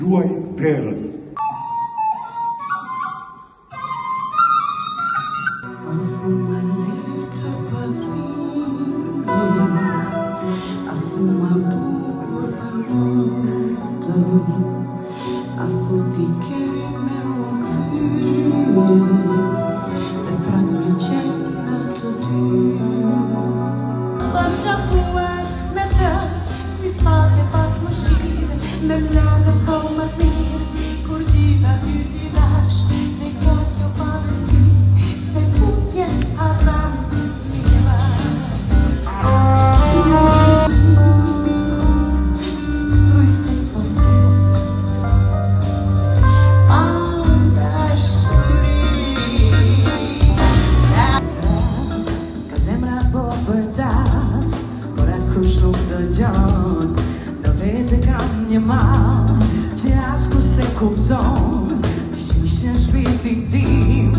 Luaj terën. Me mlanë po më mirë, kur gjitha ty t'i dash, dhe ka kjo pavësi, se ku vjen haram njëva. Trujse po vës, pa dashuri. Ka zemra po përtas, por as kush nuk dëgjon. Vete kam një malë që asku se kupton, ti që ishte në shpirtin tim,